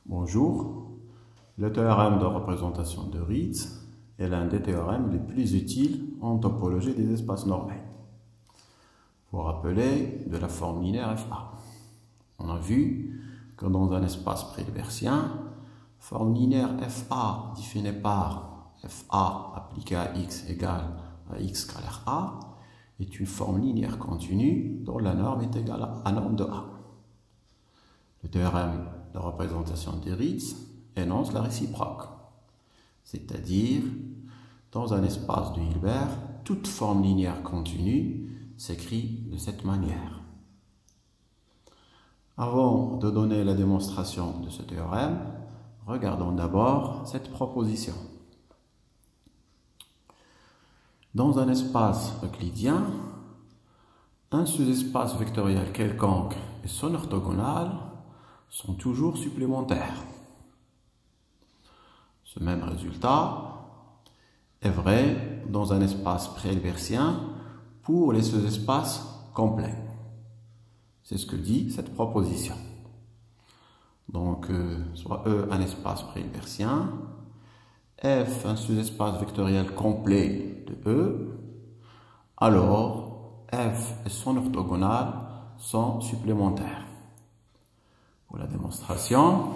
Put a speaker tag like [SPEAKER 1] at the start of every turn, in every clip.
[SPEAKER 1] Bonjour, le théorème de représentation de Ritz est l'un des théorèmes les plus utiles en topologie des espaces normés. Vous vous rappelez de la forme linéaire FA. On a vu que dans un espace pré-hilbertien, forme linéaire FA définie par FA appliquée à x égale à x scalaire A est une forme linéaire continue dont la norme est égale à norme de A. Le théorème de représentation de Ritz énonce la réciproque, c'est-à-dire, dans un espace de Hilbert, toute forme linéaire continue s'écrit de cette manière. Avant de donner la démonstration de ce théorème, regardons d'abord cette proposition. Dans un espace euclidien, un sous-espace vectoriel quelconque et son orthogonale sont toujours supplémentaires. Ce même résultat est vrai dans un espace pré-hilbertien pour les sous-espaces complets. C'est ce que dit cette proposition. Donc, soit E un espace pré-hilbertien, F un sous-espace vectoriel complet de E, alors F et son orthogonale sont supplémentaires. Pour la démonstration,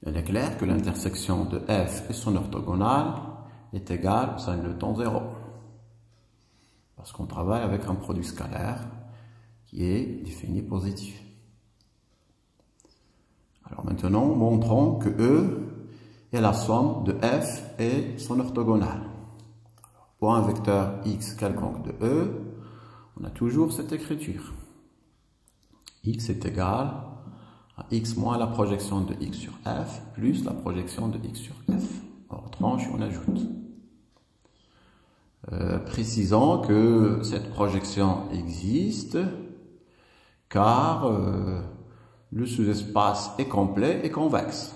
[SPEAKER 1] il est clair que l'intersection de F et son orthogonale est égale au sin le temps 0. Parce qu'on travaille avec un produit scalaire qui est défini positif. Alors maintenant, montrons que E est la somme de F et son orthogonale. Pour un vecteur x quelconque de E, on a toujours cette écriture. X est égal à x moins la projection de x sur f plus la projection de x sur f. Hors tranche, on ajoute. Précisons que cette projection existe car le sous-espace est complet et convexe.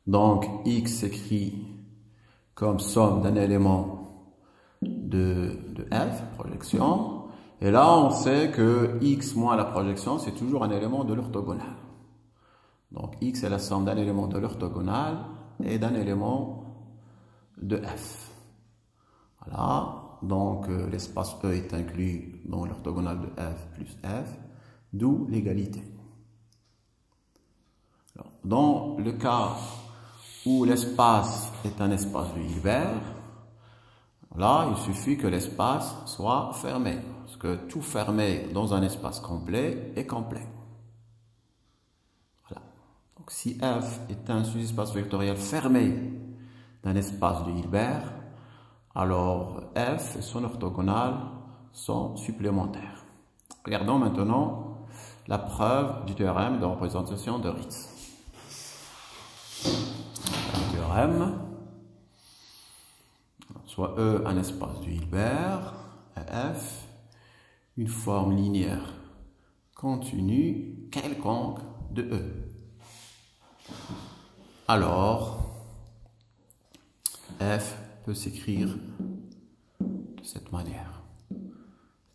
[SPEAKER 1] Donc x s'écrit comme somme d'un élément de f, projection. Et là, on sait que x moins la projection, c'est toujours un élément de l'orthogonale. Donc, x est la somme d'un élément de l'orthogonale et d'un élément de f. Voilà. Donc, l'espace E est inclus dans l'orthogonale de f plus f, d'où l'égalité. Dans le cas où l'espace est un espace de Hilbert, là, il suffit que l'espace soit fermé. Parce que tout fermé dans un espace complet est complet. Voilà. Donc, si F est un sous-espace vectoriel fermé d'un espace de Hilbert, alors F et son orthogonale sont supplémentaires. Regardons maintenant la preuve du théorème de représentation de Ritz. Le théorème, soit E un espace de Hilbert, et F une forme linéaire continue quelconque de E. Alors, F peut s'écrire de cette manière.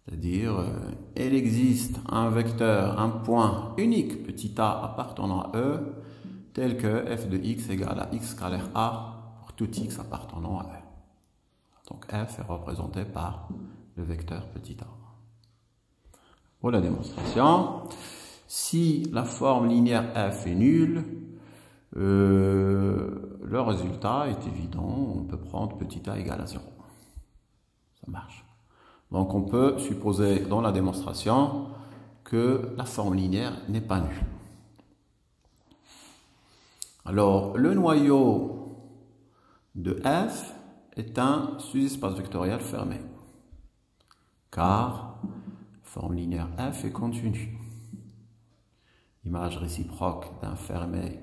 [SPEAKER 1] C'est-à-dire, il existe un vecteur, un point unique, petit a appartenant à E, tel que f de x égale à x scalaire a pour tout x appartenant à E. Donc f est représenté par le vecteur petit a. Pour la démonstration, si la forme linéaire f est nulle, le résultat est évident, on peut prendre petit a égale à 0. Ça marche. Donc on peut supposer dans la démonstration que la forme linéaire n'est pas nulle. Alors le noyau de f est un sous-espace vectoriel fermé, car forme linéaire f est continue. L'image réciproque d'un fermé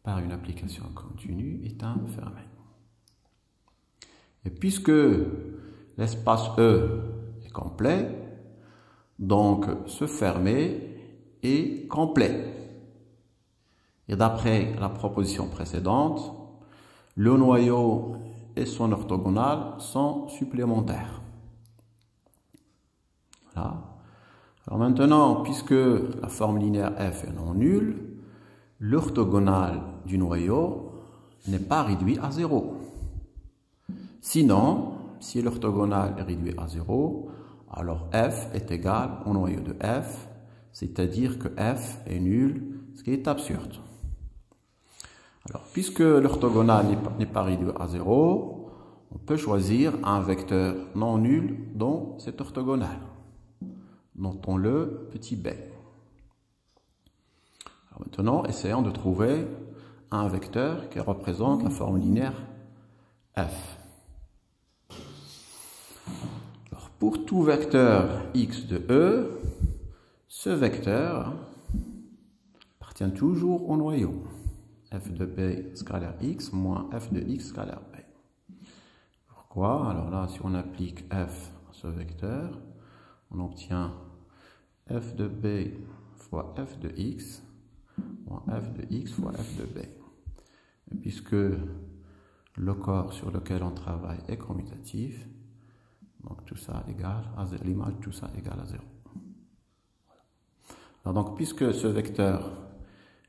[SPEAKER 1] par une application continue est un fermé. Et puisque l'espace E est complet, donc ce fermé est complet. Et d'après la proposition précédente, le noyau et son orthogonale sont supplémentaires. Voilà. Alors maintenant, puisque la forme linéaire f est non nulle, l'orthogonale du noyau n'est pas réduit à 0. Sinon, si l'orthogonale est réduite à 0, alors f est égal au noyau de f, c'est-à-dire que f est nul, ce qui est absurde. Alors, puisque l'orthogonale n'est pas réduite à 0, on peut choisir un vecteur non nul dans cette orthogonale. Notons-le petit b. Alors maintenant, essayons de trouver un vecteur qui représente la forme linéaire f. Alors, pour tout vecteur x de E, ce vecteur appartient toujours au noyau. F de b scalaire x moins f de x scalaire b. Pourquoi? Alors là, si on applique f à ce vecteur, on obtient f de b fois f de x moins f de x fois f de b. Et puisque le corps sur lequel on travaille est commutatif, donc tout ça égale à 0, l'image tout ça égale à 0. Voilà. Alors donc puisque ce vecteur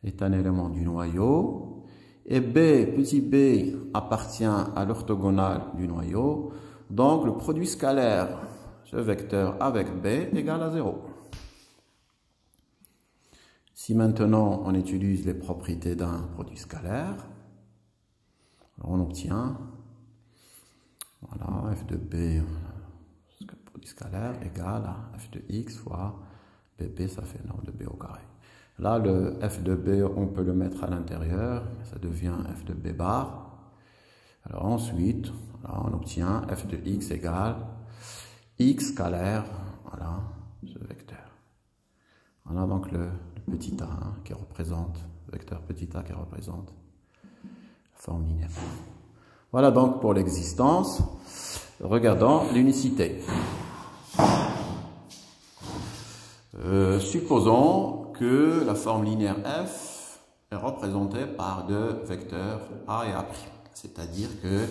[SPEAKER 1] est un élément du noyau, et b, petit b, appartient à l'orthogonale du noyau, donc le produit scalaire, ce vecteur avec b, égale à 0. Si maintenant on utilise les propriétés d'un produit scalaire, on obtient, voilà, f de b, produit scalaire, égale à f de x fois bb, ça fait nombre de b au carré. Là, le f de b, on peut le mettre à l'intérieur, ça devient f de b bar. Alors ensuite, voilà, on obtient f de x égale x scalaire, voilà, ce vecteur. Voilà donc le petit a qui représente, le vecteur petit a qui représente la forme linéaire. Voilà donc pour l'existence. Regardons l'unicité. Supposons que la forme linéaire f est représentée par deux vecteurs a et a'. C'est-à-dire que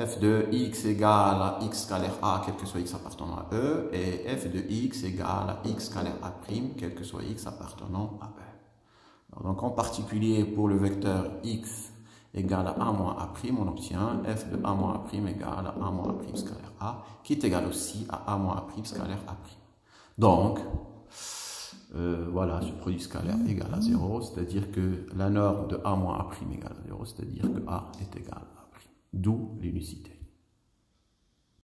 [SPEAKER 1] f de x égale à x scalaire a, quel que soit x appartenant à E, et f de x égale à x scalaire a', quel que soit x appartenant à E. Donc en particulier pour le vecteur x égale à a moins a', on obtient f de a moins a' égale à moins a' scalaire a, qui est égal aussi à moins a' scalaire a'. Donc, voilà, ce produit scalaire égale à 0, c'est-à-dire que la norme de a moins a' égale à 0, c'est-à-dire que a est égal à a'. D'où l'unicité.